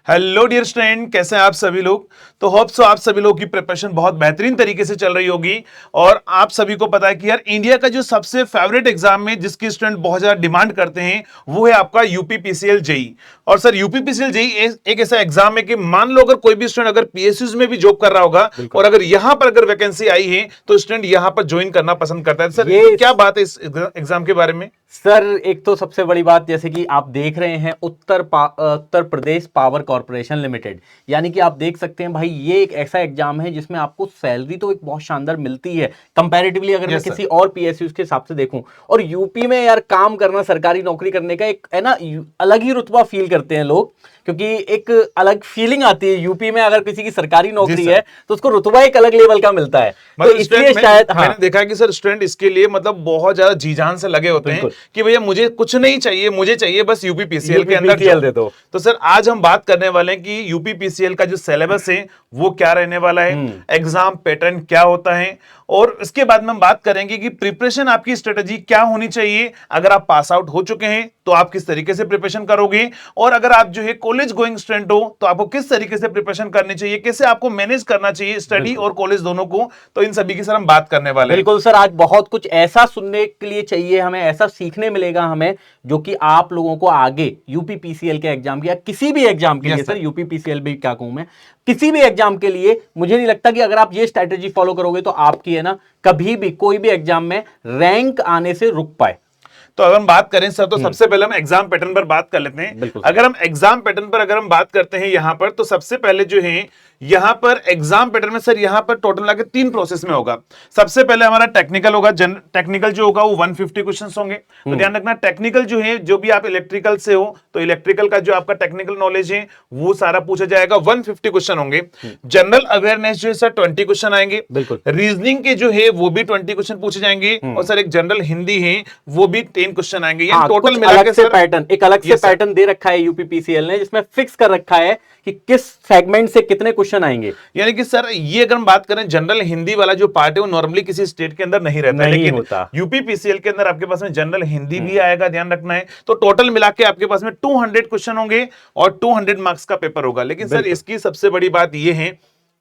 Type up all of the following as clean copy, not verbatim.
Hello dear student, कैसे हैं आप सभी लोग। तो होप सो आप सभी लोग की प्रिपरेशन बहुत बेहतरीन तरीके से चल रही होगी। और आप सभी को पता है कि यार इंडिया का जो सबसे फेवरेट एग्जाम में जिसकी स्टूडेंट बहुत ज्यादा डिमांड करते हैं वो है आपका यूपीपीसीएल जेई। और सर यूपीपीसीएल जेई एक ऐसा एग्जाम है कि मान लो अगर कोई भी स्टूडेंट अगर पीएसयूज में भी जॉब कर रहा होगा और अगर यहां पर अगर वैकेंसी आई है तो स्टूडेंट यहां पर ज्वाइन करना पसंद करता है। सर ये क्या बात है इस एग्जाम के बारे में? सर एक तो सबसे बड़ी बात जैसे कि आप देख रहे हैं Uttar Pradesh power corporation limited, यानी कि आप देख सकते हैं भाई ये एक ऐसा एग्जाम है जिसमें आपको सैलरी तो एक बहुत शानदार मिलती है कंपैरेटिवली अगर मैं किसी और पीएसयू के हिसाब से देखूं। और यूपी में यार काम करना, सरकारी नौकरी करने का एक है ना अलग ही रुतबा फील करते हैं लोग, क्योंकि एक अलग फीलिंग आती है यूपी में अगर किसी की सरकारी नौकरी है तो उसको रुतबा एक अलग लेवल का मिलता है। तो इसलिए शायद मैंने देखा है कि सर स्टूडेंट इसके लिए मतलब बहुत ज्यादा जी जान से लगे होते हैं कि भैया मुझे कुछ नहीं चाहिए, मुझे चाहिए बस यूपीपीसीएल के अंदर दे दो। तो सर आज हम बात करने वाले हैं कि यूपीपीसीएल का जो सिलेबस है वो क्या रहने वाला है, एग्जाम पैटर्न क्या होता है, और इसके बाद में हम बात करेंगे कि प्रिपरेशन आपकी स्ट्रेटजी क्या होनी चाहिए। अगर आप पास आउट हो चुके हैं तो आप किस तरीके से प्रिपरेशन करोगे, और अगर आप जो है कॉलेज गोइंग स्टूडेंट हो तो आपको किस तरीके से प्रिपरेशन करनी चाहिए, कैसे आपको मैनेज करना चाहिए स्टडी और कॉलेज दोनों को। तो इन सभी की सर हम बात करने वाले हैं। बिल्कुल सर, आज बहुत कुछ ऐसा सुनने के लिए चाहिए, हमें ऐसा सीखने मिलेगा हमें जो कि आप लोगों को आगे यूपीपीसीएल के एग्जाम की या किसी भी एग्जाम के लिए, सर यूपीपीसीएल भी क्या कहूं मैं, किसी भी एग्जाम के लिए मुझे नहीं लगता कि अगर आप ये स्ट्रैटेजी फॉलो करोगे तो आपकी है ना कभी भी कोई भी एग्जाम में रैंक आने से रुक पाए। तो अगर हम बात करें सर तो सबसे पहले हम एग्जाम पैटर्न पर बात कर लेते हैं। अगर हम एग्जाम पैटर्न पर अगर हम बात करते हैं यहां पर, तो सबसे पहले जो है यहां पर एग्जाम पैटर्न में सर यहां पर टोटल लगे 3 प्रोसेस में होगा। सबसे पहले हमारा टेक्निकल होगा, टेक्निकल जो होगा वो 150 क्वेश्चंस होंगे। तो ध्यान रखना टेक्निकल जो है, जो भी आप इलेक्ट्रिकल से हो तो इलेक्ट्रिकल का जो आपका टेक्निकल नॉलेज है वो सारा पूछा जाएगा। 150 क्वेश्चन होंगे। जनरल अवेयरनेस जो है सर 20 क्वेश्चन आएंगे। रीजनिंग के जो है वो भी 20 क्वेश्चन पूछे जाएंगे, और सर एक जनरल हिंदी है वो भी 10 क्वेश्चन आएंगे। टोटल मिलाकर सर पैटर्न एक अलग से पैटर्न दे रखा है यूपीपीसीएल ने, जिसमें फिक्स कर रखा है कि किस सेगमेंट से कितने क्वेश्चन आएंगे। यानी कि सर ये अगर हम बात करें जनरल हिंदी वाला जो पार्ट है वो नॉर्मली किसी स्टेट के अंदर नहीं रहता है, लेकिन यूपीपीसीएल के अंदर आपके पास में जनरल हिंदी भी आएगा, ध्यान रखना है। तो टोटल मिला के आपके पास में 200 क्वेश्चन होंगे और 200 मार्क्स का पेपर होगा। लेकिन सर इसकी सबसे बड़ी बात यह है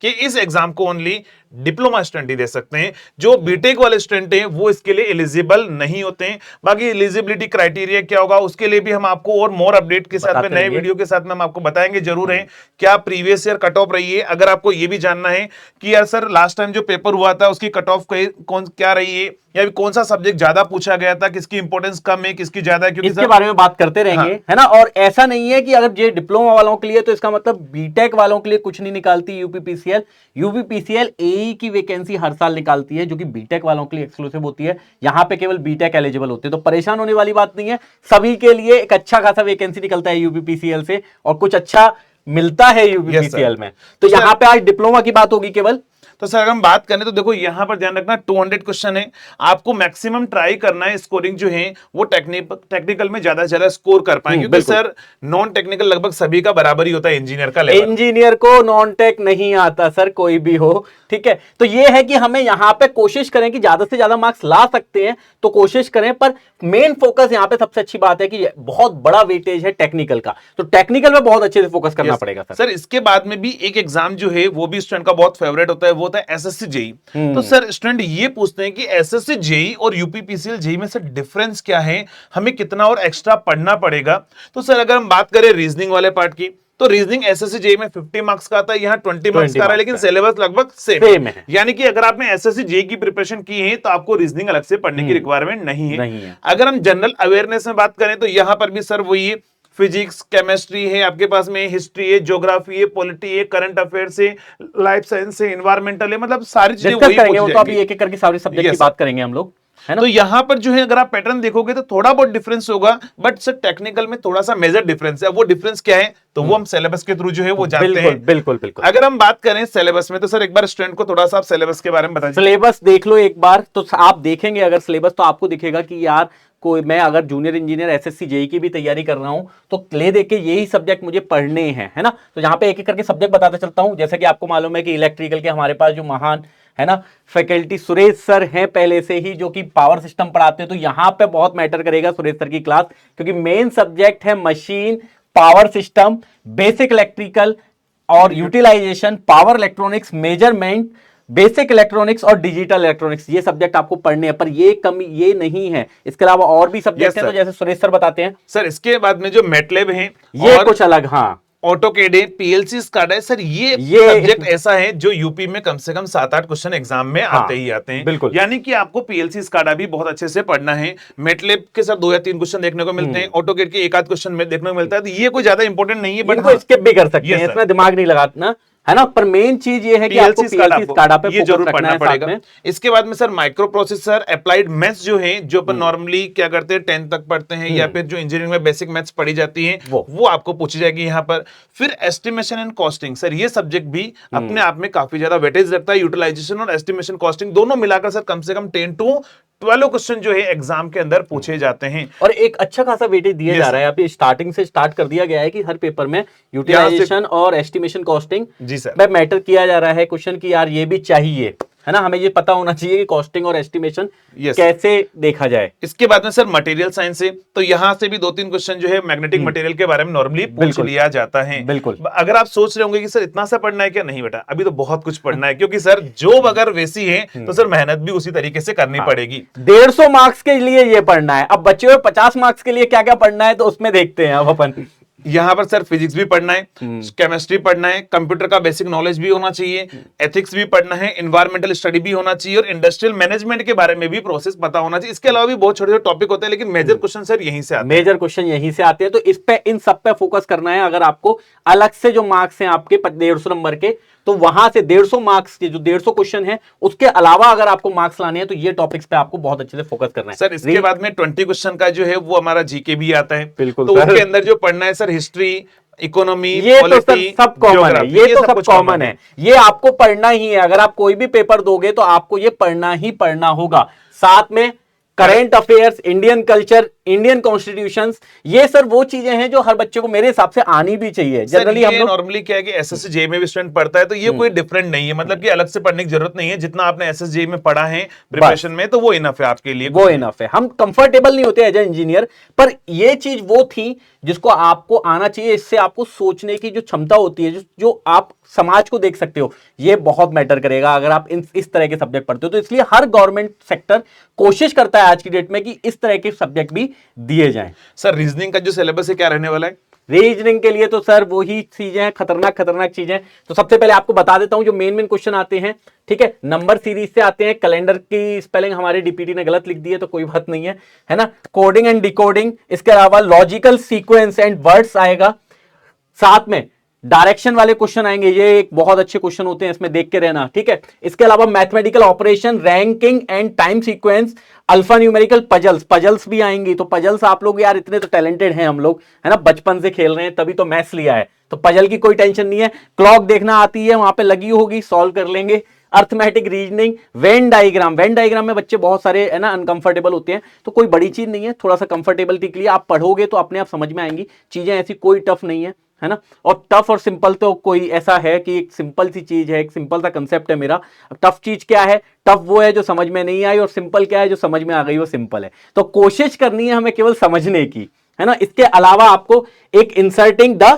कि इस एग्जाम को ओनली डिप्लोमा स्टूडेंट ही दे सकते हैं। जो बीटेक वाले स्टूडेंट हैं वो इसके लिए एलिजिबल नहीं होते हैं। बाकी एलिजिबिलिटी क्राइटेरिया क्या होगा उसके लिए भी हम आपको और मोर अपडेट के साथ में नए वीडियो के साथ में हम आपको बताएंगे जरूर है। क्या प्रीवियस ईयर कट ऑफ रही है, अगर आपको ये भी जानना है कि यार सर लास्ट टाइम जो पेपर हुआ था उसकी कट ऑफ कौन क्या रही है, या कौन सा सब्जेक्ट ज्यादा पूछा गया था, किसकी इंपॉर्टेंस कम है किसकी ज्यादा है, क्योंकि इसके बारे में बात करते रहेंगे। हाँ। है ना। और ऐसा नहीं है कि अगर ये डिप्लोमा वालों के लिए तो इसका मतलब बीटेक वालों के लिए कुछ नहीं निकालती यूपीपीसीएल। यूपीपीसीएल एई की वैकेंसी हर साल निकालती है जो कि बीटेक वालों के लिए एक्सक्लूसिव होती है। यहां पे केवल बीटेक एलिजिबल होते हैं, तो परेशान होने वाली बात नहीं है। सभी के लिए एक अच्छा खासा वैकेंसी निकलता है यूपीपीसीएल से और कुछ अच्छा मिलता है यूपीपीसीएल में। तो यहां पे आज डिप्लोमा की बात होगी केवल। तो सर अगर हम बात करें तो देखो यहां पर ध्यान रखना 200 क्वेश्चन है, आपको मैक्सिमम ट्राई करना है स्कोरिंग जो है वो टेक्निकल में ज्यादा से ज्यादा स्कोर कर पाए, क्योंकि सर नॉन टेक्निकल लगभग सभी का बराबर ही होता है। इंजीनियर का लेवल, इंजीनियर को नॉन टेक नहीं आता सर, कोई भी हो, ठीक है। तो ये है कि हमें यहां पे कोशिश करें कि ज्यादा से ज्यादा मार्क्स ला सकते हैं तो कोशिश करें, पर मेन फोकस यहां पे सबसे अच्छी बात है कि बहुत बड़ा वेटेज है टेक्निकल का, तो टेक्निकल में बहुत अच्छे से फोकस करना पड़ेगा सर। इसके बाद में भी एक एग्जाम जो है वो भी स्टूडेंट का बहुत फेवरेट होता है, वो होता है एसएससी जेई। तो सर स्टूडेंट ये पूछते हैं कि एसएससी जेई और यूपीपीसीएल जेई में सर डिफरेंस क्या है, हमें कितना और एक्स्ट्रा पढ़ना पड़ेगा। तो सर अगर हम बात करें रीजनिंग वाले पार्ट की, तो रीजनिंग एसएससी जेई में 50 मार्क्स का आता है, यहाँ 20 मार्क्स का आ रहा है, लेकिन सिलेबस लगभग सेम है। यानी कि अगर आपने एसएससी जेई की प्रिपरेशन की है तो आपको रीजनिंग अलग से पढ़ने की रिक्वायरमेंट नहीं है। अगर हम जनरल अवेयरनेस में बात करें तो यहां पर भी सर वही है, फिजिक्स केमिस्ट्री है आपके पास में, हिस्ट्री है, ज्योग्राफी है, पॉलिटी है, करंट अफेयर्स है, लाइफ साइंस है, एनवायरमेंटल है, मतलब सारी चीजें वही करेंगे। वो तो अभी एक एक करके सारे सब्जेक्ट की बात करेंगे हम लोग, है ना। तो यहां पर जो है अगर आप पैटर्न देखोगे तो थोड़ा बहुत डिफरेंस होगा, बट सर टेक्निकल में थोड़ा सा मेजर डिफरेंस है। वो डिफरेंस क्या है तो वो हम सिलेबस के थ्रू जो है वो जानते हैं। बिल्कुल बिल्कुल। अगर हम बात करें सिलेबस में तो सर एक बार स्टूडेंट को थोड़ा सा आप सिलेबस के बारे में बताइए। सिलेबस देख लो एक बार, तो आप देखेंगे अगर सिलेबस तो आपको दिखेगा कि यार कोई, मैं अगर जूनियर इंजीनियर एसएससी जेई की भी तैयारी कर रहा हूं तो ले दे के यही सब्जेक्ट मुझे पढ़ने हैं, है ना। तो यहां पे एक एक करके सब्जेक्ट बताता चलता हूं। जैसे कि आपको मालूम है कि इलेक्ट्रिकल के हमारे पास जो महान है ना फैकल्टी सुरेश सर हैं पहले से ही, जो कि पावर सिस्टम पढ़ाते हैं, तो यहां पे बहुत मैटर करेगा सुरेश सर की क्लास, क्योंकि मेन सब्जेक्ट है machine power system, basic electrical और utilization, power electronics, measurement, basic electronics और डिजिटल इलेक्ट्रॉनिक्स, ये सब्जेक्ट आपको पढ़ने हैं। पर ये कमी ये नहीं है, इसके अलावा और भी सब्जेक्ट हैं, तो जैसे सुरेश सर बताते हैं सर इसके बाद में जो मैटलैब है ये और कुछ अलग, हाँ, ऑटोकेड है, पीएलसी स्काडा है सर, ये सब्जेक्ट ऐसा है जो यूपी में कम से कम 7-8 क्वेश्चन एग्जाम में आते ही आते हैं। बिल्कुल, यानी कि आपको पीएलसी स्काडा भी बहुत अच्छे से पढ़ना है। मैटलैब के सर 2 या 3 क्वेश्चन देखने को मिलते हैं, ऑटोकेड के 1 आध क्वेश्चन में देखने को मिलता है, तो ये कोई ज्यादा इंपॉर्टेंट नहीं है, बट स्किप भी कर सकते हैं, इसमें दिमाग नहीं लगाना है ना। पर मेन चीज ये है कि आपको पीएलसी स्काडा पे ये जरूर पढ़ना पड़ेगा। इसके बाद में sir micro processor, applied maths जो है, जो अपन नॉर्मली क्या करते हैं 10th तक पढ़ते हैं, या फिर जो इंजीनियरिंग में बेसिक मैथ्स पढ़ी जाती है वो आपको पूछी जाएगी यहाँ पर। फिर एस्टिमेशन एंड कॉस्टिंग, सर ये सब्जेक्ट भी अपने आप में काफी ज्यादा वेटेज रखता है। यूटिलाइजेशन और एस्टिमेशन कॉस्टिंग दोनों मिलाकर सर कम से कम 10 to 12 क्वेश्चन जो है एग्जाम के अंदर पूछे जाते हैं, और एक अच्छा खासा वेटेज दिया जा रहा है। अभी स्टार्टिंग से स्टार्ट कर दिया गया है कि हर पेपर में यूटिलाइजेशन और एस्टिमेशन कॉस्टिंग जी सर मैटर किया जा रहा है क्वेश्चन की, यार ये भी चाहिए, है ना, हमें ये पता होना चाहिए कि कॉस्टिंग और एस्टिमेशन कैसे देखा जाए। इसके बाद में सर मटेरियल साइंस है, तो यहां से भी 2-3 क्वेश्चन जो है मैग्नेटिक मटेरियल के बारे में नॉर्मली पूछ लिया जाता है। बिल्कुल, अगर आप सोच रहे होंगे कि सर इतना सा पढ़ना है क्या, नहीं बेटा, अभी तो बहुत कुछ पढ़ना है, क्योंकि सर जॉब अगर वैसी है तो सर मेहनत भी उसी तरीके से करनी पड़ेगी। 150 मार्क्स के लिए ये पढ़ना है, अब बच्चे 50 मार्क्स के लिए क्या क्या पढ़ना है तो उसमें देखते हैं अब अपन। यहाँ पर सर फिजिक्स भी पढ़ना है, केमिस्ट्री पढ़ना है, कंप्यूटर का बेसिक नॉलेज भी होना चाहिए, एथिक्स भी पढ़ना है, एनवायरमेंटल स्टडी भी होना चाहिए, और इंडस्ट्रियल मैनेजमेंट के बारे में भी प्रोसेस पता होना चाहिए। इसके अलावा भी बहुत छोटे छोटे टॉपिक होते हैं, लेकिन मेजर क्वेश्चन सर यहीं से आते हैं। मेजर क्वेश्चन यहीं से आते हैं, तो इस पे इन सब पे फोकस करना है। अगर आपको अलग से जो मार्क्स हैं आपके 150 नंबर के, तो वहां से 150 मार्क्स के जो 150 क्वेश्चन है उसके अलावा अगर आपको मार्क्स लाने हैं तो ये टॉपिक्स पे आपको बहुत अच्छे से फोकस करना है। सर इसके बाद में 20 क्वेश्चन का जो है वो हमारा जीके भी आता है, बिल्कुल, तो उसके अंदर जो पढ़ना है सर हिस्ट्री, इकोनॉमी, ये तो सब कॉमन है, ये तो सब कॉमन है, ये आपको पढ़ना ही है। अगर आप कोई भी पेपर दोगे तो आपको ये पढ़ना ही पढ़ना होगा। साथ में current affairs, Indian culture, Indian constitutions, ये सर वो चीजें हैं जो हर बच्चे को मेरे हिसाब से आनी भी चाहिए। जनरली हम नॉर्मली क्या है कि एसएससी जेईई में भी स्टूडेंट पढ़ता है, तो ये कोई डिफरेंट नहीं है, मतलब कि अलग से पढ़ने की जरूरत नहीं है। जितना आपने एसएससी जेईई में पढ़ा है प्रिपरेशन में, तो वो इनफ है आपके लिए, वो इनफ है। हम कंफर्टेबल नहीं होते एज ए इंजीनियर, पर ये चीज वो थी जिसको आपको आना चाहिए। इससे आपको सोचने की जो क्षमता होती है, जो आप समाज को देख सकते हो, ये बहुत मैटर करेगा अगर आप इस तरह के सब्जेक्ट पढ़ते हो। तो इसलिए हर गवर्नमेंट सेक्टर कोशिश करता है आज की डेट में कि इस तरह के सब्जेक्ट भी दिए जाएं। सर रीजनिंग का जो सिलेबस है क्या रहने वाला है? रीजनिंग के लिए तो सर वही चीजें खतरनाक चीजें। तो सबसे पहले आपको बता देता हूं जो मेन क्वेश्चन आते हैं, ठीक है, नंबर सीरीज से आते हैं। कैलेंडर की स्पेलिंग हमारे डीपीटी ने गलत लिख दी है तो कोई बात नहीं है ना। कोडिंग एंड डिकोडिंग, इसके अलावा लॉजिकल सीक्वेंस एंड वर्ड्स आएगा। साथ में डायरेक्शन वाले क्वेश्चन आएंगे, ये एक बहुत अच्छे क्वेश्चन होते हैं, इसमें देख के रहना, ठीक है। इसके अलावा mathematical operation, ranking and time sequence, alpha numerical puzzles भी आएंगी। तो पजल्स आप लोग यार इतने तो टैलेंटेड हैं हम लोग, है ना, बचपन से खेल रहे हैं तभी तो मैथ्स लिया है, तो पजल की कोई टेंशन नहीं है। क्लॉक देखना आती है, वहां पे लगी होगी, सॉल्व कर लेंगे। अर्थमेटिक रीजनिंग, वेन डायग्राम में बच्चे बहुत सारे है ना अनकंफर्टेबल होते हैं, तो कोई बड़ी चीज नहीं है, थोड़ा सा कंफर्टेबिलिटी के लिए आप पढ़ोगे तो अपने आप समझ में आएंगी चीजें, ऐसी कोई टफ नहीं है ना। और टफ और सिंपल तो कोई ऐसा है कि एक सिंपल सी चीज है, एक सिंपल सा कंसेप्ट है मेरा। टफ चीज क्या है? टफ वो है जो समझ में नहीं आई, और सिंपल क्या है? जो समझ में आ गई वो सिंपल है। तो कोशिश करनी है हमें केवल समझने की, है ना। इसके अलावा आपको एक इंसर्टिंग द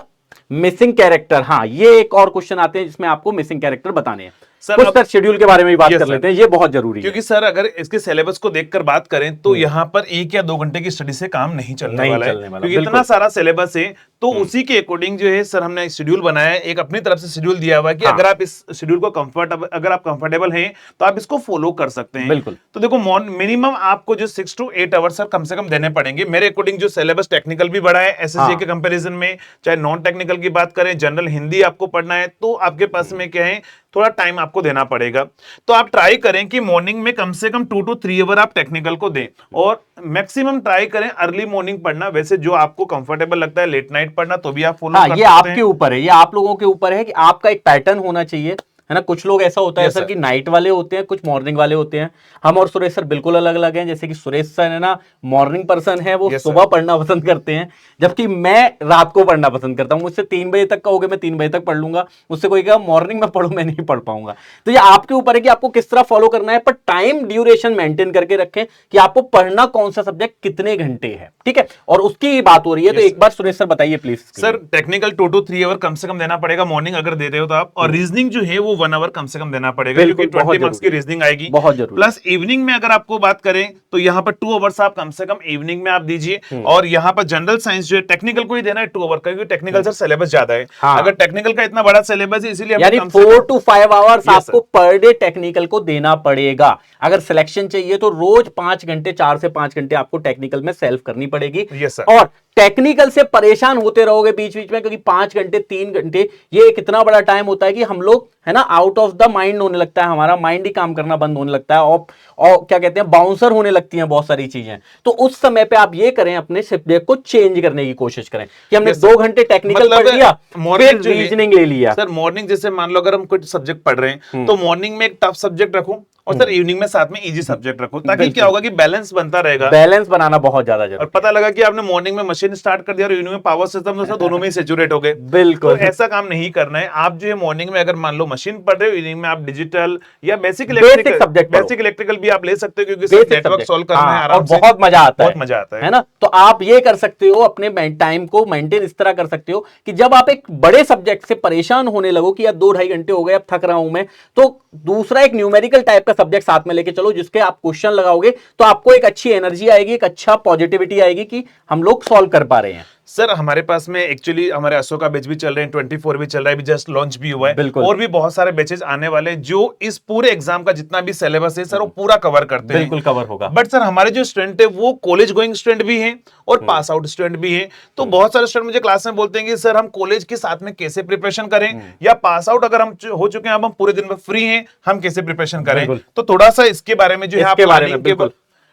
मिसिंग कैरेक्टर, हाँ ये एक और क्वेश्चन आते हैं जिसमें आपको मिसिंग कैरेक्टर बताने हैं। सर शेड्यूल के बारे में भी बात कर लेते हैं, ये बहुत जरूरी है, क्योंकि सर अगर इसके सिलेबस को देखकर बात करें तो यहाँ पर 1 या 2 घंटे की स्टडी से काम नहीं चलने वाला है, क्योंकि इतना सारा सिलेबस है। तो उसी के अकॉर्डिंग जो है सर हमने एक शेड्यूल बनाया है, एक अपनी तरफ से शेड्यूल दिया हुआ है कि अगर आप इस शेड्यूल को अगर आप कंफर्टेबल हैं तो आप इसको फॉलो कर सकते हैं। बिल्कुल। तो देखो मिनिमम आपको जो 6 to 8 आवर्स सर कम से कम देने पड़ेंगे। मेरे अकॉर्डिंग जो सिलेबस टेक्निकल भी बड़ा है एसएससी के कंपैरिजन में, चाहे नॉन टेक्निकल की बात करें, जनरल हिंदी आपको पढ़ना है तो आपके पास में क्या है, थोड़ा टाइम आपको देना पड़ेगा। तो आप ट्राई करें कि मॉर्निंग में कम से कम 2 to 3 आवर आप टेक्निकल को दें, और मैक्सिमम ट्राई करें अर्ली मॉर्निंग पढ़ना। वैसे जो आपको कंफर्टेबल लगता है लेट नाइट पढ़ना तो भी आप फॉलो कर सकते हैं। ये आपके ऊपर है, ये आप लोगों के ऊपर है कि आपका एक पैटर्न होना चाहिए। है ना। कुछ लोग ऐसा होता है Yes, सर sir. कि नाइट वाले होते हैं, कुछ मॉर्निंग वाले होते हैं। हम और सुरेश सर बिल्कुल अलग अलग हैं। जैसे कि सुरेश सर है ना मॉर्निंग पर्सन है, वो Yes, sir. सुबह पढ़ना पसंद करते हैं, जबकि मैं रात को पढ़ना पसंद करता हूँ। मुझसे 3 बजे तक कहोगे मैं 3 बजे तक पढ़ लूंगा, मुझसे कोई कहा मॉर्निंग में पढ़ो, मैं नहीं पढ़ पाऊंगा। तो ये आपके ऊपर है कि आपको किस तरह फॉलो करना है, पर टाइम ड्यूरेशन मेंटेन करके रखें कि आपको पढ़ना कौन सा सब्जेक्ट कितने घंटे है, ठीक है। और उसकी बात हो रही है, तो एक बार सुरेश सर बताइए please. Sir technical 2 to 3 hour कम से कम देना पड़ेगा मॉर्निंग अगर दे रहे हो तो आप, और रीजनिंग जो है वो 1 आवर कम से कम देना पड़ेगा, क्योंकि 20 मार्क्स की रीजनिंग आएगी। बहुत जरूरी। प्लस इवनिंग में अगर आपको बात करें तो यहाँ पर 2 आवर्स आप कम से कम इवनिंग में आप दीजिए। और यहाँ पर जनरल साइंस जो है टेक्निकल को ही देना है 2 आवर का, क्योंकि टेक्निकल सर सिलेबस ज्यादा है। हाँ। अगर टेक्निकल का इतना बड़ा सिलेबस है इसीलिए यानी 4 to 5 आवर्स आपको पर डे टेक्निकल को देना पड़ेगा। अगर सिलेक्शन चाहिए तो रोज 5 घंटे, 4 से 5 घंटे आपको टेक्निकल में सेल्फ करनी पड़ेगी। Yes sir. और टेक्निकल से परेशान होते रहोगे बीच बीच में, क्योंकि 5 घंटे 3 घंटे ये एक इतना बड़ा टाइम होता है कि हम लोग है ना आउट ऑफ द माइंड होने लगता है, हमारा माइंड ही काम करना बंद होने लगता है, और क्या कहते हैं बाउंसर होने लगती हैं बहुत सारी चीजें। तो उस समय पे आप ये करें, अपने सब्जेक्ट को चेंज करने की कोशिश करें कि हमने 2 घंटे टेक्निकल पढ़ लिया, फिर रीजनिंग ले लिया। सर मॉर्निंग जैसे मान लो अगर हम कुछ सब्जेक्ट पढ़ रहे हैं तो मॉर्निंग में एक टफ सब्जेक्ट रखूं और सर इवनिंग में साथ में इजी सब्जेक्ट रखो, ताकि क्या होगा कि बैलेंस बनता रहेगा। बैलेंस बनाना बहुत ज्यादा जरूरी। और पता लगा कि आपने मॉर्निंग में मशीन स्टार्ट कर दिया और इवनिंग में पावर सिस्टम, तो दोनों में ही सैचुरेट हो गए। बिल्कुल। तो ऐसा काम नहीं करना है। आप जो है मॉर्निंग में अगर मान लो मशीन पढ़ रहे हो, इवनिंग में आप डिजिटल या बेसिक इलेक्ट्रिकल भी आप ले सकते हो, क्योंकि नेटवर्क सॉल्व करना है आराम से, बहुत मजा आता है, बहुत मजा आता है ना। तो आप ये कर सकते हो, अपने टाइम को मेंटेन इस तरह कर सकते हो कि जब आप एक बड़े सब्जेक्ट से परेशान होने लगो कि यार 2-2.5 घंटे हो गए, अब थक रहा हूं मैं, तो दूसरा एक न्यूमेरिकल टाइप का सब्जेक्ट साथ में लेके चलो, जिसके आप क्वेश्चन लगाओगे तो आपको एक अच्छी एनर्जी आएगी, एक अच्छा पॉजिटिविटी आएगी कि हम लोग सॉल्व कर पा रहे हैं। सर हमारे पास में एक्चुअली हमारे अशोका बैच भी चल रहे हैं, 24 भी चल रहा है, भी जस्ट लॉन्च भी हुआ है, और भी बहुत सारे बैचेस आने वाले हैं जो इस पूरे एग्जाम का जितना भी सिलेबस है सर वो पूरा कवर करते हैं। बिल्कुल कवर होगा। बट सर हमारे जो स्टूडेंट है वो कॉलेज गोइंग स्टूडेंट भी हैं और पास आउट स्टूडेंट भी हैं। तो बहुत सारे स्टूडेंट मुझे क्लास में बोलते हैं कि सर हम कॉलेज के साथ में कैसे प्रिपरेशन करें, या पास आउट अगर हम हो चुके हैं, अब हम पूरे दिन में फ्री हैं, हम कैसे प्रिपरेशन करें। तो थोड़ा सा इसके बारे में जो है आप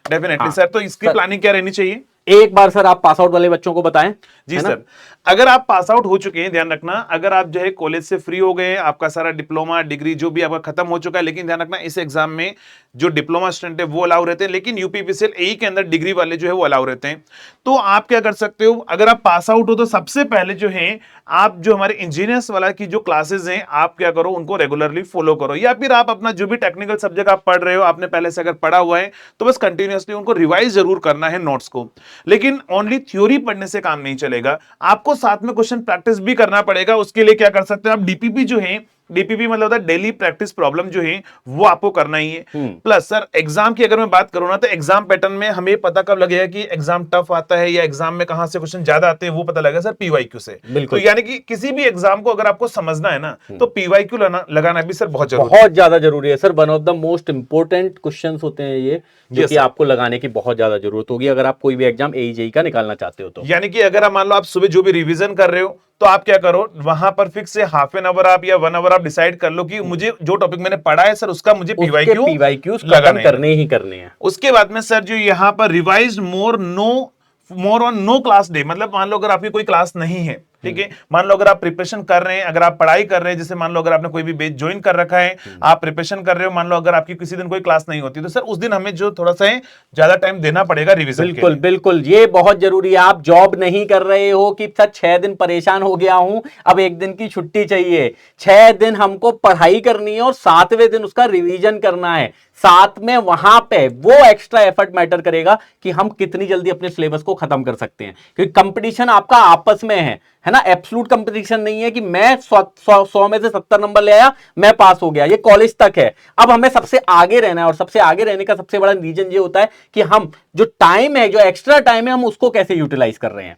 डेफिनेटली सर, तो इसकी प्लानिंग क्या रहनी चाहिए? एक बार सर आप पास आउट वाले बच्चों को बताएं। जी सर, अगर आप पास आउट हो चुके हैं, ध्यान रखना, अगर आप जो है कॉलेज से फ्री हो गए, आपका सारा डिप्लोमा डिग्री जो भी आपका खत्म हो चुका है, लेकिन ध्यान रखना इस एग्जाम में जो डिप्लोमा स्टूडेंट है वो अलाउ रहते हैं, लेकिन यूपीपीसीएल एई के अंदर डिग्री वाले जो है वो अलाउ रहते हैं। तो आप क्या कर सकते हो, अगर आप पास आउट हो तो सबसे पहले जो है आप जो हमारे इंजीनियर्स वाला की जो क्लासेस हैं आप क्या करो, उनको रेगुलरली फॉलो करो, या फिर आप अपना जो भी टेक्निकल सब्जेक्ट आप पढ़ रहे हो, आपने पहले से अगर पढ़ा हुआ है तो बस कंटिन्यूअसली उनको रिवाइज जरूर करना है नोट्स को। लेकिन ओनली थ्योरी पढ़ने से काम नहीं चलेगा, आपको साथ में क्वेश्चन प्रैक्टिस भी करना पड़ेगा। उसके लिए क्या कर सकते हैं आप, डीपीपी जो है, डीपीपी मतलब होता है डेली प्रैक्टिस प्रॉब्लम, जो है वो आपको करना ही है। प्लस सर एग्जाम की अगर मैं बात करूं ना, तो एग्जाम पैटर्न में हमें पता कब लगेगा कि एग्जाम टफ आता है या एग्जाम में कहां से क्वेश्चन ज्यादा आते हैं, वो पता लगेगा सर पीवाईक्यू से। तो यानी कि किसी भी एग्जाम को अगर आपको समझना है ना, तो पीवाईक्यू लगाना भी सर बहुत ज्यादा जरूरी है sir. One of the most important question होते हैं ये, जो कि आपको लगाने की बहुत ज्यादा जरूरत होगी अगर आप कोई भी एग्जाम एई का निकालना चाहते हो तो। यानी कि अगर आप मान लो आप सुबह जो भी रिवीजन कर रहे हो, तो आप क्या करो, वहां पर फिक्स से हाफ एन आवर आप या 1 आवर आप डिसाइड कर लो कि मुझे जो टॉपिक मैंने पढ़ा है सर उसका मुझे पीवाईक्यू करने ही करने हैं। उसके बाद में सर जो यहाँ पर revise more on no class day, मतलब मान लो अगर आपकी कोई क्लास नहीं है, ठीक है, मान लो अगर आप प्रिपरेशन कर रहे हैं, अगर आप पढ़ाई कर रहे हैं, जैसे मान लो अगर आपने कोई भी बैच ज्वाइन कर रखा है, आप प्रिपरेशन कर रहे हो, मान लो अगर आपकी किसी दिन कोई क्लास नहीं होती, तो सर उस दिन हमें जो थोड़ा सा ज्यादा टाइम देना पड़ेगा रिवीजन। बिल्कुल बिल्कुल, ये बहुत जरूरी है। आप जॉब नहीं कर रहे हो कि सर 6 दिन परेशान हो गया हूं, अब 1 दिन की छुट्टी चाहिए। 6 दिन हमको पढ़ाई करनी है और 7वें दिन उसका रिवीजन करना है। साथ में वहां पे वो एक्स्ट्रा एफर्ट मैटर करेगा कि हम कितनी जल्दी अपने सिलेबस को खत्म कर सकते हैं, क्योंकि कंपटीशन आपका आपस में है ना, एब्सोल्यूट कंपटीशन नहीं है कि मैं 100 में से 70 नंबर ले आया मैं पास हो गया, ये कॉलेज तक है। अब हमें सबसे आगे रहना है, और सबसे आगे रहने का सबसे बड़ा रीजन ये होता है कि हम जो टाइम है, जो एक्स्ट्रा टाइम है, हम उसको कैसे यूटिलाइज कर रहे हैं।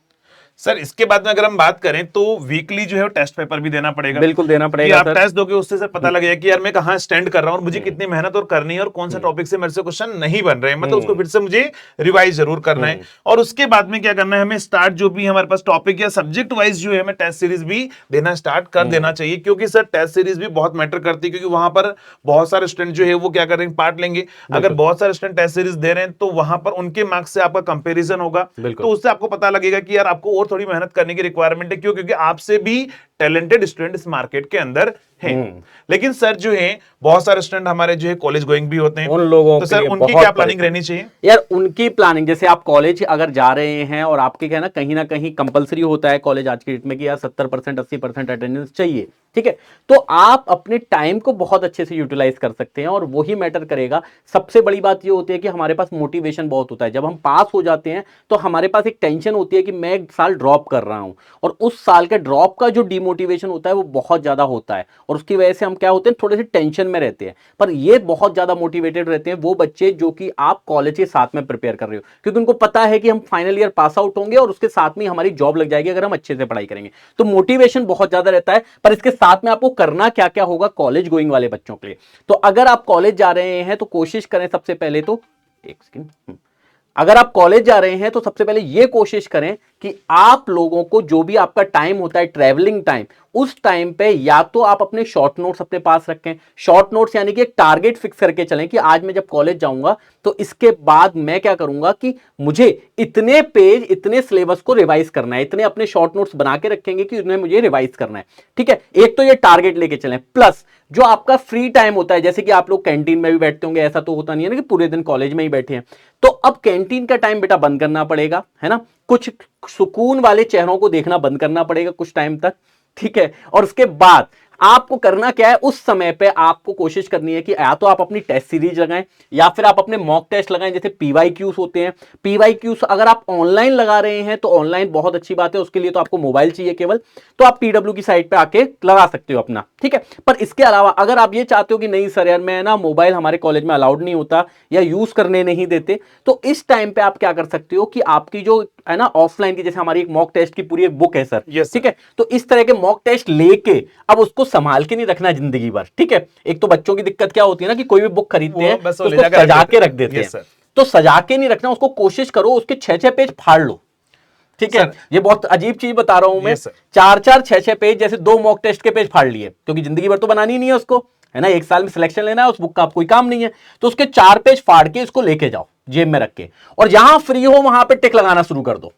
सर इसके बाद में अगर हम बात करें तो वीकली जो है टेस्ट पेपर भी देना पड़ेगा। बिल्कुल देना पड़ेगा। आप टेस्ट दोगे उससे सर पता लगेगा कि यार मैं कहां स्टैंड कर रहा हूं और मुझे कितनी मेहनत और करनी है, और कौन सा टॉपिक से मेरे से क्वेश्चन नहीं बन रहे हैं, मतलब उसको फिर से मुझे रिवाइज जरूर करना है। और उसके बाद में क्या करना है, हमें स्टार्ट जो भी हमारे पास टॉपिक या सब्जेक्ट वाइज जो है हमें टेस्ट सीरीज भी देना स्टार्ट कर देना चाहिए, क्योंकि सर टेस्ट सीरीज भी बहुत मैटर करती है, क्योंकि वहां पर बहुत सारे स्टूडेंट जो है वो क्या करेंगे, पार्ट लेंगे। अगर बहुत सारे स्टूडेंट टेस्ट सीरीज दे रहे हैं तो वहां पर उनके मार्क्स से आपका कंपेरिजन होगा, तो उससे आपको पता लगेगा कि यार आपको और और थोड़ी मेहनत करने की रिक्वायरमेंट है। क्यों? क्योंकि आपसे भी टैलेंटेड स्टूडेंट इस मार्केट के अंदर हैं। लेकिन सर जो है बहुत सारे स्टूडेंट हमारे जो है कॉलेज गोइंग भी होते हैं, उन लोगों तो के सर लिए उनकी बहुत क्या प्लानिंग परेशानी। रहनी चाहिए? यार उनकी प्लानिंग, जैसे आप कॉलेज अगर जा रहे हैं और आपके क्या ना कहीं कंपलसरी होता है कॉलेज आज के डेट में कि यार 70% 80% अटेंडेंस चाहिए, ठीक है, तो आप अपने टाइम को बहुत अच्छे से यूटिलाइज कर सकते हैं और वही मैटर करेगा। सबसे बड़ी बात ये होती है कि हमारे पास मोटिवेशन बहुत होता है। जब हम पास हो जाते हैं तो हमारे पास एक टेंशन होती है कि मैं एक साल ड्रॉप कर रहा हूं, और उस साल के ड्रॉप का जो डिमोटिवेशन होता है वो बहुत ज्यादा होता है, और उसकी वजह से हम क्या होते हैं, थोड़े से टेंशन में रहते हैं। पर ये बहुत ज्यादा मोटिवेटेड रहते हैं वो बच्चे जो कि आप कॉलेज के साथ में प्रिपेयर कर रहे हो, क्योंकि उनको पता है कि हम फाइनल ईयर पास आउट होंगे और उसके साथ में हमारी जॉब लग जाएगी अगर हम अच्छे से पढ़ाई करेंगे। तो मोटिवेशन बहुत ज्यादा रहता है। पर इसके साथ में आपको करना क्या क्या होगा कॉलेज गोइंग वाले बच्चों के लिए, तो अगर आप कॉलेज जा रहे हैं तो कोशिश करें सबसे पहले तो, एक सेकंड, अगर आप कॉलेज जा रहे हैं तो सबसे पहले यह कोशिश करें कि आप लोगों को जो भी आपका टाइम होता है ट्रैवलिंग टाइम, उस टाइम पे या तो आप अपने शॉर्ट नोट्स अपने पास रखें। शॉर्ट नोट्स यानी कि एक टारगेट फिक्स करके चलें कि आज मैं जब कॉलेज जाऊंगा तो इसके बाद मैं क्या करूंगा कि मुझे इतने पेज इतने सिलेबस को रिवाइज करना है, इतने अपने शॉर्ट नोट्स बना के रखेंगे कि उन्हें मुझे रिवाइज करना है, ठीक है। एक तो ये टारगेट लेके चलें, प्लस जो आपका फ्री टाइम होता है, जैसे कि आप लोग कैंटीन में भी बैठते होंगे, ऐसा तो होता नहीं है ना कि पूरे दिन कॉलेज में ही बैठे हैं, तो अब कैंटीन का टाइम बेटा बंद करना पड़ेगा, है ना। कुछ सुकून वाले चेहरों को देखना बंद करना पड़ेगा कुछ टाइम तक, ठीक है। और उसके बाद आपको करना क्या है, उस समय पे आपको कोशिश करनी है कि या तो आप अपनी टेस्ट सीरीज लगाएं या फिर आप अपने मॉक टेस्ट लगाएं, जैसे पीवाईक्यूज होते हैं। पीवाईक्यूज अगर आप ऑनलाइन लगा रहे हैं तो ऑनलाइन बहुत अच्छी बात है, उसके लिए तो आपको मोबाइल चाहिए केवल, तो आप पीडब्ल्यू की साइट पे आके लगा सकते हो अपना, ठीक है। पर इसके अलावा अगर आप ये चाहते हो कि नहीं सर यार मैं ना मोबाइल हमारे कॉलेज में अलाउड नहीं होता या यूज करने नहीं देते, तो इस टाइम पे आप क्या कर सकते हो कि आपकी जो है ना ऑफलाइन की, जैसे हमारी एक मॉक टेस्ट की पूरी एक बुक है सर, Yes, ठीक है, तो इस तरह के मॉक टेस्ट लेके अब उसको संभाल के नहीं रखना जिंदगी भर, ठीक है। एक तो बच्चों की दिक्कत क्या होती है ना कि कोई भी बुक खरीदते हैं बस तो वो ले उसको जाकर सजा के रख हैं। देते Yes, हैं, sir. तो सजा के नहीं रखना उसको, कोशिश करो उसके 6-6 पेज फाड़ लो, ठीक है। सर, ये बहुत अजीब चीज बता रहा हूं मैं, Yes, sir. 4-4 6-6 पेज, जैसे 2 मॉक टेस्ट के पेज फाड़ लिए, क्योंकि जिंदगी भर तो बनानी नहीं है उसको, है ना, एक साल में सिलेक्शन लेना है, उस बुक का आप कोई काम नहीं है, तो उसके 4 पेज फाड़ के इसको लेके जाओ जेब में रख के, और जहां फ्री हो वहां पे टिक लगाना शुरू कर दो,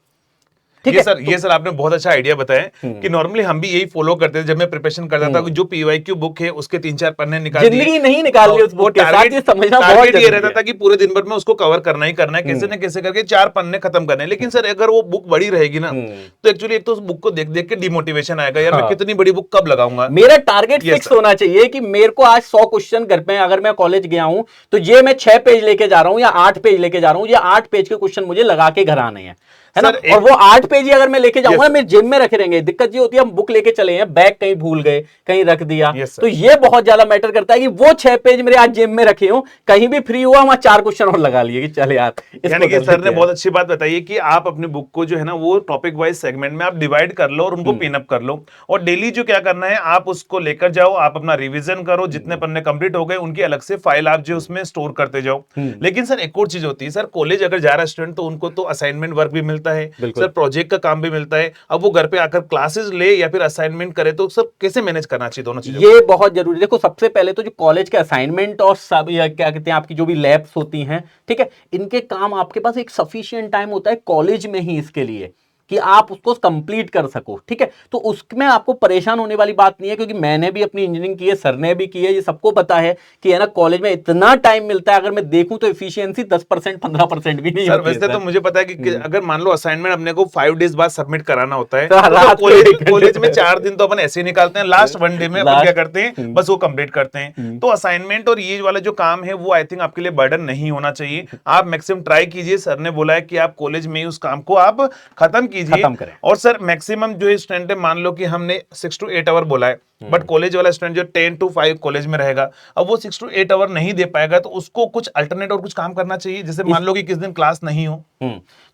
ठीक ये है। सर, ये सर आपने बहुत अच्छा आइडिया बताया कि नॉर्मली हम भी यही फॉलो करते थे जब मैं प्रिपरेशन करता था कि जो पीवाईक्यू बुक है उसके 3-4 पन्ने निकाल दिए। जिंदगी नहीं निकालनी उस बुक के साथ, ये समझना बहुत टारगेट ये जरूरी रहता है। था कि पूरे दिन भर में उसको कवर करना ही करना है, कैसे न कैसे करके 4 पन्ने खत्म करने हैं। लेकिन सर अगर वो बुक बड़ी रहेगी ना तो एक्चुअली एक तो उस बुक को देख देख के डिमोटिवेशन आएगा, यार मैं कितनी बड़ी बुक कब लगाऊंगा। मेरा टारगेट Yes, फिक्स sir. होना चाहिए कि मेरे को आज 100 क्वेश्चन घर पे, अगर मैं कॉलेज गया हूं तो ये मैं 6 पेज लेके जा रहा हूं या 8 पेज लेके जा रहा हूं, या 8 पेज के क्वेश्चन मुझे लगा के घर आने हैं, है ना। सर, और वो 8 पेज ही अगर मैं लेके जाऊंगा Yes, sir. मेरे जेब में रखे रहेंगे। दिक्कत ये होती है हम बुक लेके चले हैं, बैग कहीं भूल गए, कहीं रख दिया, Yes, sir. तो ये बहुत ज्यादा मैटर करता है कि वो 6 पेज मेरे आज जेब में रखे हो, कहीं भी फ्री हुआ वहां 4 क्वेश्चन और लगा लिए कि चल यार इसको यानी कि कर सर लेते ने हैं। बहुत अच्छी बात बताई है कि आप अपनी बुक को जो है ना वो टॉपिक वाइज सेगमेंट में आप डिवाइड कर लो और उनको पिन अप कर लो, और डेली जो क्या करना है आप उसको लेकर जाओ, आप अपना रिवीजन करो, जितने पन्ने कंप्लीट हो गए उनकी अलग से फाइल आप जो उसमें स्टोर करते जाओ। लेकिन सर एक और चीज होती है, सर कॉलेज अगर जा रहा है स्टूडेंट तो उनको तो असाइनमेंट वर्क भी मिलता है, सर प्रोजेक्ट का काम भी मिलता है। अब वो घर पे आकर क्लासेस ले या फिर असाइनमेंट करे, तो सब कैसे मैनेज करना चाहिए दोनों चीजों? ये बहुत जरूरी। देखो सबसे पहले तो जो कॉलेज के असाइनमेंट और सब या क्या कहते हैं आपकी जो भी लैब्स होती हैं, ठीक है, इनके काम आपके पास एक सफिशिएंट टाइम होता है कॉलेज में ही इसके लिए कि आप उसको कंप्लीट कर सको, ठीक है। तो उसमें आपको परेशान होने वाली बात नहीं है, क्योंकि मैंने भी अपनी इंजीनियरिंग की है, सर ने भी की है, ये सबको पता है कि है ना कॉलेज में इतना टाइम मिलता है, अगर मैं देखूं तो एफिशिएंसी 10% 15% भी नहीं सर होती है वैसे तो मुझे पता है कि अगर मान लो असाइनमेंट अपने को 5 डेज बाद सबमिट कराना होता है तो तो रात को एक घंटे कॉलेज में 4 दिन तो अपन ऐसे ही निकालते हैं, लास्ट 1 डे में अपन क्या करते हैं बस वो कंप्लीट करते हैं। तो असाइनमेंट और ये वाला जो काम है वो आई थिंक आपके लिए बर्डन नहीं होना चाहिए। आप मैक्सिमम ट्राई कीजिए, सर ने बोला है कि आप कॉलेज में ही उस काम को आप खत्म कीजिए। खत्म करें। और सर मैक्सिमम जो स्टूडेंट है, मान लो कि हमने 6 to 8 आवर बोला है, बट कॉलेज वाला स्टूडेंट जो 10 to 5 कॉलेज में रहेगा, अब वो 6 to 8 आवर नहीं दे पाएगा, तो उसको कुछ अल्टरनेट और कुछ काम करना चाहिए, जैसे मान लो कि किस दिन क्लास नहीं हो।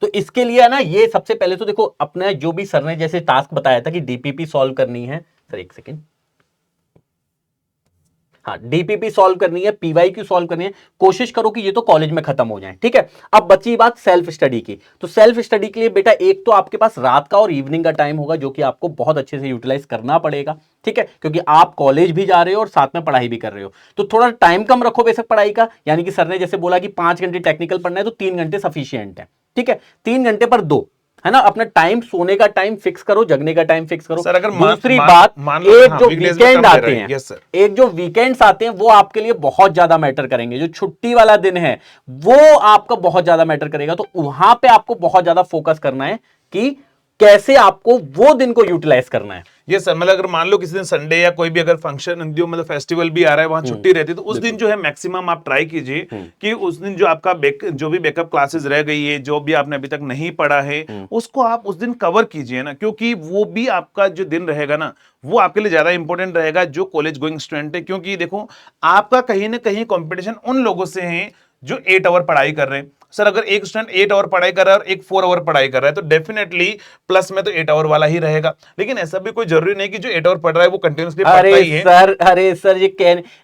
तो इसके लिए ना ये सबसे पहले तो देखो अपने जो भी सर ने जैसे टास्क बताया था कि डीपीपी सॉल्व करनी है, सर एक सेकेंड, हाँ डीपीपी सॉल्व करनी है, पीवाईक्यू सॉल्व करनी है, कोशिश करो कि ये तो कॉलेज में खत्म हो जाए, ठीक है। अब बची बात सेल्फ स्टडी की, तो सेल्फ स्टडी के लिए बेटा एक तो आपके पास रात का और इवनिंग का टाइम होगा जो कि आपको बहुत अच्छे से यूटिलाइज करना पड़ेगा, ठीक है, क्योंकि आप कॉलेज भी जा रहे हो और साथ में पढ़ाई भी कर रहे हो, तो थोड़ा टाइम कम रखो बेशक पढ़ाई का, यानी कि सर ने जैसे बोला कि 5 घंटे टेक्निकल पढ़ना है तो 3 घंटे सफिशियंट है, ठीक है, 3 घंटे पर 2, है ना, अपना टाइम, सोने का टाइम फिक्स करो, जगने का टाइम फिक्स करो। सर अगर दूसरी बात, एक जो वीकेंड आते हैं, यस सर, एक जो वीकेंड्स आते हैं वो आपके लिए बहुत ज्यादा मैटर करेंगे। जो छुट्टी वाला दिन है वो आपका बहुत ज्यादा मैटर करेगा। तो वहां पे आपको बहुत ज्यादा फोकस करना है कि कैसे आपको वो दिन को यूटिलाइज करना है। ये सर, मतलब अगर मान लो किसी दिन संडे या कोई भी अगर फंक्शन जो मतलब फेस्टिवल भी आ रहा है, वहां छुट्टी रहती है, तो उस दिन जो है मैक्सिमम आप ट्राई कीजिए कि उस दिन जो आपका जो भी बैकअप क्लासेस रह गई है, जो भी आपने अभी तक नहीं पढ़ा है, उसको आप उस दिन कवर कीजिए ना, क्योंकि वो भी आपका जो दिन रहेगा ना, वो आपके लिए ज्यादा इंपॉर्टेंट रहेगा जो कॉलेज गोइंग स्टूडेंट है। क्योंकि देखो, आपका कहीं ना कहीं कॉम्पिटिशन उन लोगों से है जो 8 आवर पढ़ाई कर रहे हैं। सर अगर एक स्टूडेंट 8 आवर पढ़ाई कर रहा है और एक 4 आवर पढ़ाई कर रहा है, तो डेफिनेटली प्लस में तो 8 आवर वाला ही रहेगा। लेकिन ऐसा भी कोई जरूरी नहीं कि जो 8 आवर पढ़ रहा है वो कंटिन्यूसली पढ़ता ही है। अरे सर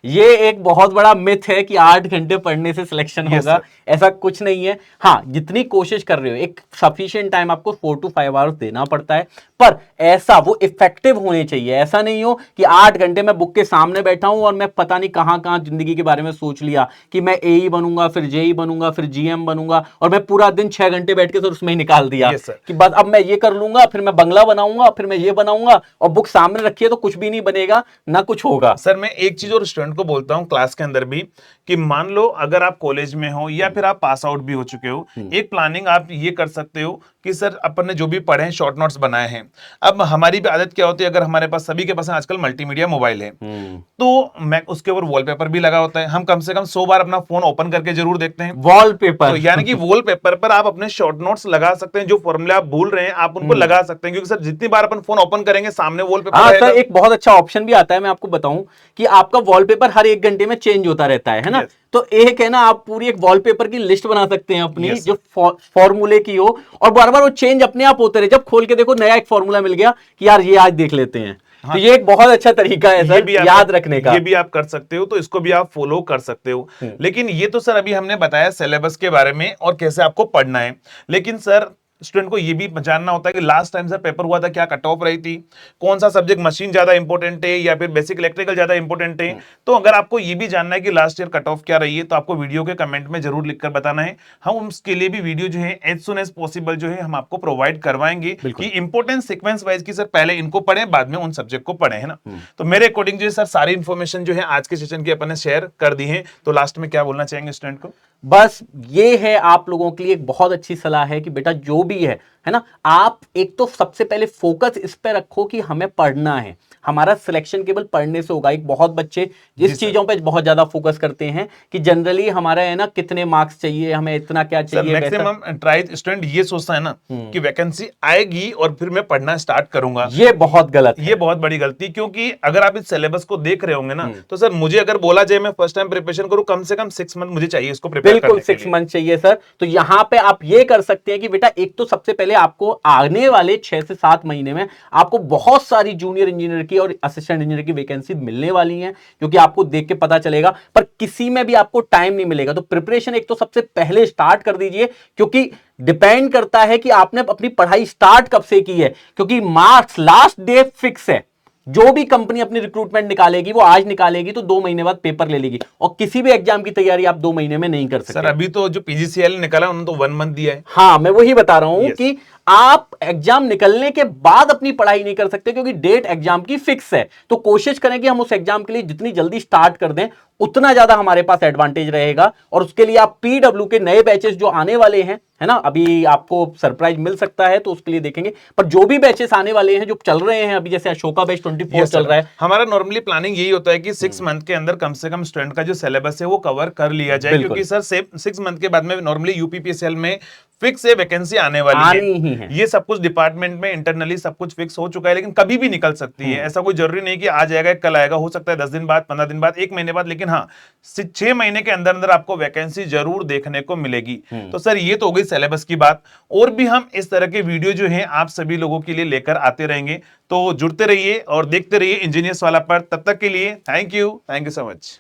ये एक बहुत बड़ा मिथ है कि 8 घंटे पढ़ने से सिलेक्शन होगा। ऐसा कुछ नहीं है। हाँ, जितनी कोशिश कर रहे हो, एक सफिशिएंट टाइम आपको 4 to 5 आवर्स देना पड़ता है, पर ऐसा वो इफेक्टिव होने चाहिए। ऐसा नहीं हो कि 8 घंटे मैं बुक के सामने बैठा हूं और मैं पता नहीं कहां कहां जिंदगी के बारे में सोच लिया कि मैं एई बनूंगा, फिर जेई बनूंगा, फिर जीएम बनूंगा, और मैं पूरा दिन 6 घंटे बैठ के सर उसमें ही निकाल दिया कि बस अब मैं ये कर लूंगा, फिर मैं बंगला बनाऊंगा, फिर मैं ये बनाऊंगा, और बुक सामने रखी है तो कुछ भी नहीं बनेगा, ना कुछ होगा। सर मैं एक चीज और स्टूडेंट को बोलता हूं क्लास के अंदर भी, कि मान लो अगर आप कॉलेज में हो या फिर आप पास आउट भी हो चुके हो, एक प्लानिंग आप ये कर सकते हो कि सर अपन ने जो भी पढ़े हैं शॉर्ट नोट्स बनाए हैं। अब हमारी भी आदत क्या होती है, अगर हमारे पास सभी के पास आजकल मल्टीमीडिया मोबाइल है, तो मैं उसके ऊपर वॉलपेपर भी लगा होता है, हम कम से कम 100 बार अपना फोन ओपन करके जरूर देखते हैं वॉलपेपर। तो यानी कि वॉलपेपर पर आप अपने शॉर्ट नोट्स लगा सकते हैं, जो फॉर्मूला आप भूल रहे हैं आप उनको लगा सकते हैं, क्योंकि सर जितनी बार अपन फोन ओपन करेंगे सामने वॉलपेपर रहेगा। सर एक बहुत अच्छा ऑप्शन भी आता है, मैं आपको बताऊं कि आपका वॉलपेपर हर 1 घंटे में चेंज होता रहता है ना। तो एक है ना, आप पूरी एक वॉलपेपर की लिस्ट बना सकते हैं अपनी, जो फॉर्मूले की हो, और बार बार वो चेंज अपने आप होते रहे। जब खोल के देखो नया एक फॉर्मूला मिल गया कि यार ये आज देख लेते हैं। हाँ, तो ये एक बहुत अच्छा तरीका है सर याद रखने का। ये भी आप कर सकते हो, तो इसको भी आप फॉलो कर सकते हो। लेकिन ये तो सर अभी हमने बताया सिलेबस के बारे में और कैसे आपको पढ़ना है। लेकिन सर स्टूडेंट को ये भी जानना होता है कि लास्ट टाइम सर पेपर हुआ था, क्या कट ऑफ रही थी, कौन सा सब्जेक्ट मशीन ज्यादा इंपॉर्टेंट है या फिर बेसिक इलेक्ट्रिकल ज्यादा इंपॉर्टेंट है। तो अगर आपको ये भी जानना है कि लास्ट ईयर कट ऑफ क्या रही है, तो आपको वीडियो के कमेंट में जरूर लिखकर बताना है। हम उसके लिए भी वीडियो जो है एज सुन एज पॉसिबल जो है हम आपको प्रोवाइड करवाएंगे कि इंपॉर्टेंट सीक्वेंस वाइज की सर पहले इनको पढ़े, बाद में उन सब्जेक्ट को पढ़े, है ना। तो मेरे अकॉर्डिंग जो है सर सारी इंफॉर्मेशन जो है आज के सेशन की अपन ने शेयर कर दी है। तो लास्ट में क्या बोलना चाहेंगे स्टूडेंट को? बस ये है आप लोगों के लिए एक बहुत अच्छी सलाह है कि बेटा जो भी है ना, आप एक तो सबसे पहले फोकस इस पे रखो कि हमें पढ़ना है। हमारा सिलेक्शन केवल पढ़ने से होगा। एक बहुत बच्चे जिस चीजों पे बहुत ज्यादा फोकस करते हैं कि जनरली हमारा है ना कितने मार्क्स चाहिए, हमें इतना क्या चाहिए। मैक्सिमम ट्राई स्टूडेंट ये सोचता है ना कि वैकेंसी आएगी और फिर मैं पढ़ना स्टार्ट करूंगा। ये बहुत गलत है, ये बहुत बड़ी गलती। क्योंकि अगर आप इस सिलेबस को देख रहे होंगे ना, तो सर मुझे अगर बोला जाए मैं फर्स्ट टाइम प्रिपरेशन करूं, कम से कम 6 मंथ मुझे चाहिए इसको प्रिपेयर करने के लिए। बिल्कुल 6 मंथ चाहिए सर। तो यहां पे आप ये कर सकते हैं कि बेटा एक तो सबसे पहले आपको आने वाले 6 से 7 महीने में आपको बहुत सारी जूनियर इंजीनियर की और असिस्टेंट इंजीनियर की वैकेंसी मिलने वाली हैं, क्योंकि आपको देख के पता चलेगा। पर किसी में भी आपको टाइम नहीं मिलेगा। तो प्रिपरेशन एक तो सबसे पहले स्टार्ट कर दीजिए, क्योंकि डिपेंड करता है कि आपने अपनी पढ़ाई स्टार्ट कब से की है। क्योंकि मार्क्स लास्ट डे फिक्स है। जो भी कंपनी अपनी रिक्रूटमेंट निकालेगी वो आज निकालेगी, तो 2 महीने बाद पेपर ले लेगी, और किसी भी एग्जाम की तैयारी आप 2 महीने में नहीं कर सकते। सर अभी तो जो पीजीसीएल निकाला उन्होंने तो 1 मंथ दिया है। हाँ, मैं वही बता रहा हूं कि आप एग्जाम निकलने के बाद अपनी पढ़ाई नहीं कर सकते, क्योंकि डेट एग्जाम की फिक्स है। तो कोशिश करें कि हम उस एग्जाम के लिए जितनी जल्दी स्टार्ट कर दें, उतना ज्यादा हमारे पास एडवांटेज रहेगा। और उसके लिए आप पीडब्ल्यू के नए बैचेस जो आने वाले हैं, है ना, अभी आपको सरप्राइज मिल सकता है, तो उसके लिए देखेंगे। पर जो भी बैचेस आने वाले हैं जो चल रहे हैं अभी, जैसे अशोका बैच 24 चल रहा है, हमारा नॉर्मली प्लानिंग यही होता है कि 6 मंथ के अंदर कम से कम स्टूडेंट का जो सिलेबस है वो कवर कर लिया जाए। क्योंकि सर 6 मंथ के बाद में नॉर्मली यूपीपीसीएल में फिक्स है वैकेंसी आने वाली है। ये सब कुछ डिपार्टमेंट में इंटरनली सब कुछ फिक्स हो चुका है, लेकिन कभी भी निकल सकती है। ऐसा कोई जरूरी नहीं कि आज आएगा कल आएगा, हो सकता है 10 दिन बाद, 15 दिन बाद, 1 महीने बाद। लेकिन हाँ, 6 महीने के अंदर अंदर आपको वैकेंसी जरूर देखने को मिलेगी। तो सर ये तो हो गई सिलेबस की बात। और भी हम इस तरह के वीडियो जो है आप सभी लोगों के लिए लेकर आते रहेंगे। तो जुड़ते रहिए और देखते रहिए इंजीनियर्स वाला पर। तब तक के लिए थैंक यू सो मच।